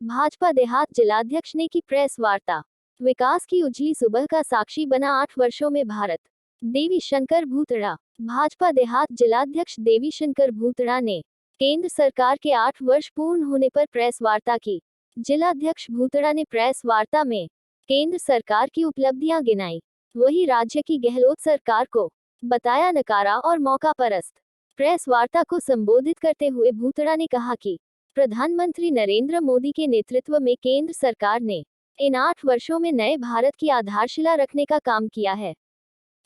भाजपा देहात जिलाध्यक्ष ने की प्रेस वार्ता। विकास की उजली सुबह का साक्षी बना 8 वर्षों में भारत। देवी शंकर भूतड़ा। भाजपा देहात जिलाध्यक्ष देवी शंकर भूतड़ा ने केंद्र सरकार के 8 वर्ष पूर्ण होने पर प्रेस वार्ता की। जिलाध्यक्ष भूतड़ा ने प्रेस वार्ता में केंद्र सरकार की उपलब्धियां गिनाई, वही राज्य की गहलोत सरकार को बताया नकारा और मौका परस्त। प्रेस वार्ता को संबोधित करते हुए भूतड़ा ने कहा कि प्रधानमंत्री नरेंद्र मोदी के नेतृत्व में केंद्र सरकार ने इन 8 वर्षों में नए भारत की आधारशिला रखने का काम किया है।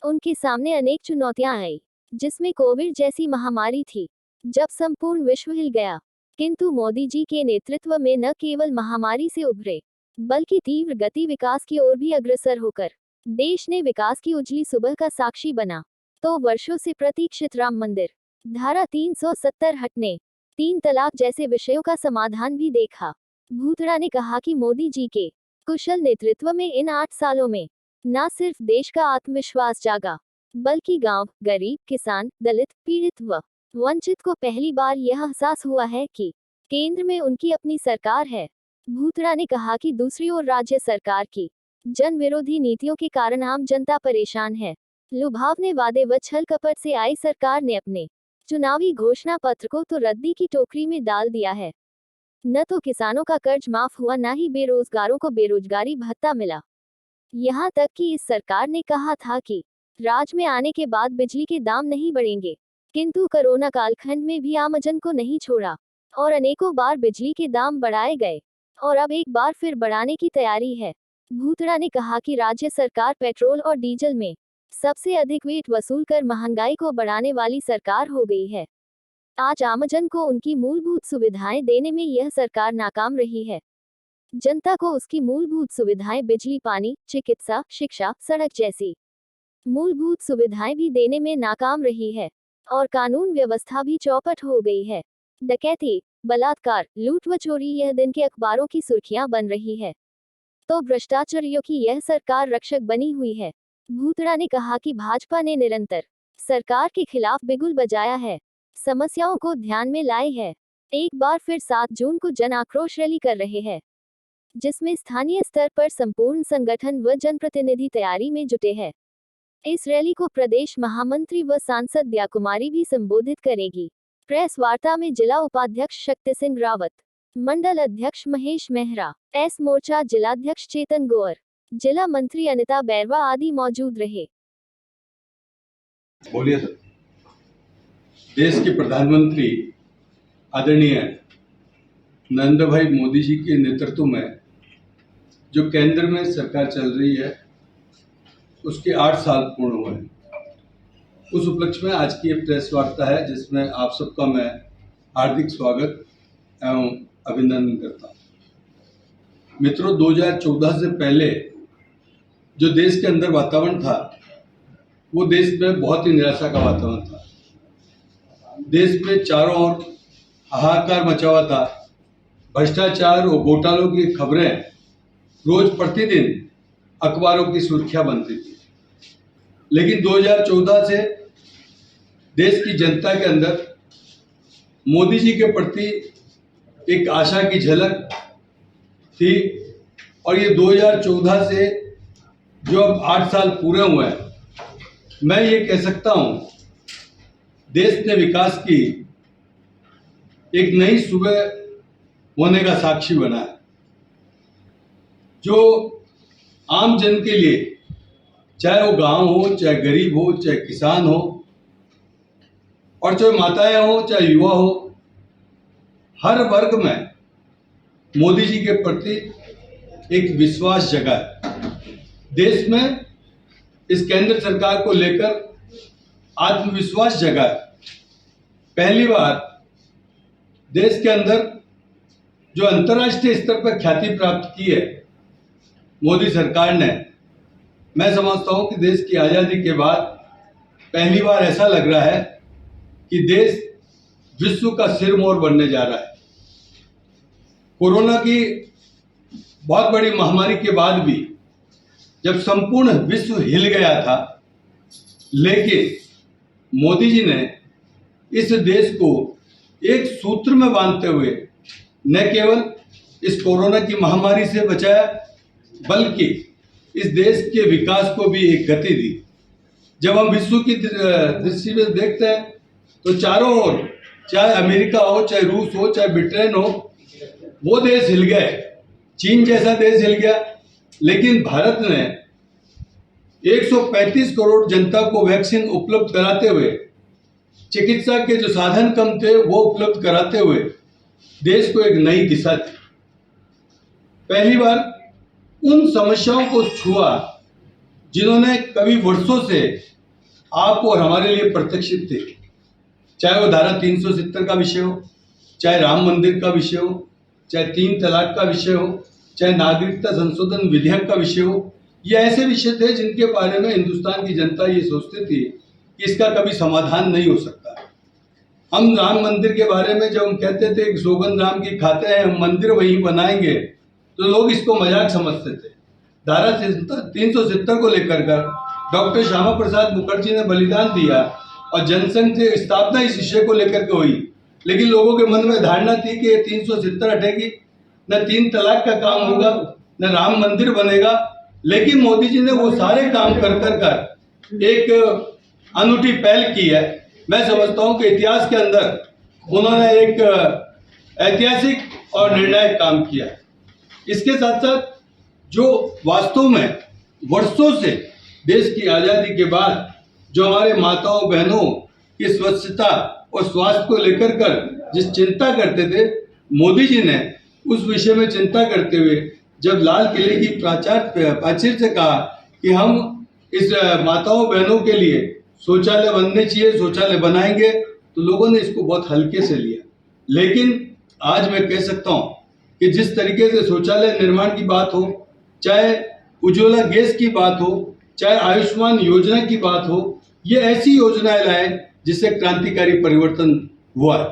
उनके सामने अनेक चुनौतियां आई, जिसमें कोविड जैसी महामारी थी, जब संपूर्ण विश्व हिल गया। किंतु मोदी जी के नेतृत्व में न केवल महामारी से उभरे, बल्कि तीव्र गति विकास की ओर भी अग्रसर होकर देश ने विकास की उजली सुबह का साक्षी बना। तो वर्षों से प्रतीक्षित राम मंदिर, धारा 370 हटने, 3 तलाक जैसे विषयों का समाधान भी देखा। भूतड़ा ने कहा कि मोदी जी के कुशल नेतृत्व में इन 8 सालों में न सिर्फ देश का आत्मविश्वास जागा, बल्कि गांव, गरीब, किसान, दलित, पीड़ित व वंचित को पहली बार यह एहसास हुआ है कि केंद्र में उनकी अपनी सरकार है। भूतड़ा ने कहा कि दूसरी ओर राज्य सरकार की जन विरोधी नीतियों के कारण आम जनता परेशान है। लुभावने वादे व छल कपट से आई सरकार ने अपने चुनावी घोषणा पत्र को तो रद्दी की टोकरी में डाल दिया है। न तो किसानों का कर्ज माफ हुआ, न ही बेरोजगारों को बेरोजगारी भत्ता मिला। यहाँ तक कि इस सरकार ने कहा था कि राज में आने के बाद बिजली के दाम नहीं बढ़ेंगे, किंतु कोरोना कालखंड में भी आमजन को नहीं छोड़ा और अनेकों बार बिजली के दाम बढ़ाए गए और अब एक बार फिर बढ़ाने की तैयारी है। भूतड़ा ने कहा कि राज्य सरकार पेट्रोल और डीजल में सबसे अधिक वेट वसूल कर महंगाई को बढ़ाने वाली सरकार हो गई है। आज आमजन को उनकी मूलभूत सुविधाएं देने में यह सरकार नाकाम रही है। जनता को उसकी मूलभूत सुविधाएं बिजली, पानी, चिकित्सा, शिक्षा, सड़क जैसी मूलभूत सुविधाएं भी देने में नाकाम रही है और कानून व्यवस्था भी चौपट हो गई है। डकैती, बलात्कार, लूट व चोरी यह दिन के अखबारों की सुर्खियां बन रही है, तो भ्रष्टाचारियों की यह सरकार रक्षक बनी हुई है। भूतड़ा ने कहा कि भाजपा ने निरंतर सरकार के खिलाफ बिगुल बजाया है, समस्याओं को ध्यान में लाए है। एक बार फिर 7 जून को जन आक्रोश रैली कर रहे हैं, जिसमें स्थानीय स्तर पर संपूर्ण संगठन व जनप्रतिनिधि तैयारी में जुटे हैं। इस रैली को प्रदेश महामंत्री व सांसद दिया कुमारी भी संबोधित करेगी। प्रेस वार्ता में जिला उपाध्यक्ष शक्ति सिंह रावत, मंडल अध्यक्ष महेश मेहरा, एस मोर्चा जिलाध्यक्ष चेतन गोयर, जिला मंत्री अनिता बैरवा आदि मौजूद रहे। बोलिए सर। देश के प्रधानमंत्री आदरणीय नरेंद्र भाई मोदी जी के नेतृत्व में जो केंद्र में सरकार चल रही है, उसके 8 साल पूर्ण हुए हैं। उस उपलक्ष्य में आज की ये प्रेस वार्ता है, जिसमें आप सबका मैं हार्दिक स्वागत एवं अभिनंदन करता हूँ। मित्रों, 2014 से पहले जो देश के अंदर वातावरण था, वो देश में बहुत ही निराशा का वातावरण था। देश में चारों ओर हाहाकार मचा हुआ था। भ्रष्टाचार और घोटालों की खबरें रोज प्रतिदिन अखबारों की सुर्खियां बनती थी। लेकिन 2014 से देश की जनता के अंदर मोदी जी के प्रति एक आशा की झलक थी और ये 2014 से जो अब 8 साल पूरे हुए हैं, मैं ये कह सकता हूं, देश ने विकास की एक नई सुबह होने का साक्षी बना है। जो आम जन के लिए, चाहे वो गांव हो, चाहे गरीब हो, चाहे किसान हो, और चाहे माताएं हो, चाहे युवा हो, हर वर्ग में मोदी जी के प्रति एक विश्वास जगा है। देश में इस केंद्र सरकार को लेकर आत्मविश्वास जगा है। पहली बार देश के अंदर जो अंतर्राष्ट्रीय स्तर पर ख्याति प्राप्त की है मोदी सरकार ने, मैं समझता हूं कि देश की आज़ादी के बाद पहली बार ऐसा लग रहा है कि देश विश्व का सिरमौर बनने जा रहा है। कोरोना की बहुत बड़ी महामारी के बाद भी जब संपूर्ण विश्व हिल गया था, लेकिन मोदी जी ने इस देश को एक सूत्र में बांधते हुए न केवल इस कोरोना की महामारी से बचाया, बल्कि इस देश के विकास को भी एक गति दी। जब हम विश्व की दृष्टि में देखते हैं तो चारों ओर, चाहे अमेरिका हो, चाहे रूस हो, चाहे ब्रिटेन हो, वो देश हिल गए, चीन जैसा देश हिल गया, लेकिन भारत ने 135 करोड़ जनता को वैक्सीन उपलब्ध कराते हुए, चिकित्सा के जो साधन कम थे वो उपलब्ध कराते हुए देश को एक नई दिशा दी। पहली बार उन समस्याओं को छुआ जिन्होंने कभी वर्षों से आप और हमारे लिए प्रतीक्षित थे, चाहे वो धारा 370 का विषय हो, चाहे राम मंदिर का विषय हो, चाहे 3 तलाक का विषय हो, चाहे नागरिकता संशोधन विधेयक का विषय हो। ये ऐसे विषय थे जिनके बारे में हिंदुस्तान की जनता ये सोचती थी कि इसका कभी समाधान नहीं हो सकता। हम राम मंदिर के बारे में जब हम कहते थे कि सौगंध राम की खाते हैं, हम मंदिर वहीं बनाएंगे, तो लोग इसको मजाक समझते थे। धारा 370 को लेकर डॉक्टर श्यामा प्रसाद मुखर्जी ने बलिदान दिया और जनसंघ से स्थापना इस विषय को लेकर के हुई, लेकिन लोगों के मन में धारणा थी कि 370 हटेगी, न 3 तलाक का काम होगा, न राम मंदिर बनेगा। लेकिन मोदी जी ने वो सारे काम कर एक अनूठी पहल की है। मैं समझता हूं कि इतिहास के अंदर उन्होंने एक ऐतिहासिक और निर्णायक काम किया है। इसके साथ साथ जो वास्तव में वर्षों से देश की आज़ादी के बाद जो हमारे माताओं बहनों की स्वच्छता और स्वास्थ्य को लेकर जिस चिंता करते थे, मोदी जी ने उस विषय में चिंता करते हुए जब लाल किले की प्राचीर से कहा कि हम इस माताओं बहनों के लिए शौचालय बनने चाहिए, शौचालय बनाएंगे, तो लोगों ने इसको बहुत हल्के से लिया। लेकिन आज मैं कह सकता हूं कि जिस तरीके से शौचालय निर्माण की बात हो, चाहे उज्ज्वला गैस की बात हो, चाहे आयुष्मान योजना की बात हो, ये ऐसी योजनाएं लाए जिससे क्रांतिकारी परिवर्तन हुआ है।